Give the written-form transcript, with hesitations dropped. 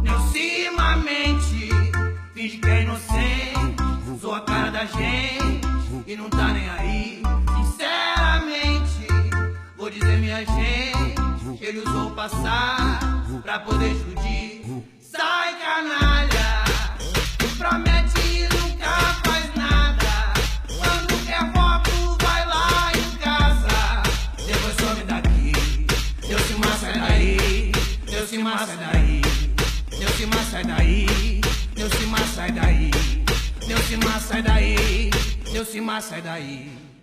Neucimamente, finge que é inocente, zoa a cara da gente e não tá nem aí. Sinceramente, vou dizer minha gente, que ele usou o passado pra poder explodir. Sai, canalha, promete e nunca faz nada. Quando quer foco, vai lá em casa, depois some daqui. Neucimar, sai daí, Neucimar, sai daí. Neucimar, sai daí, Neucimar, sai daí, Neucimar, sai daí, Neucimar, sai daí.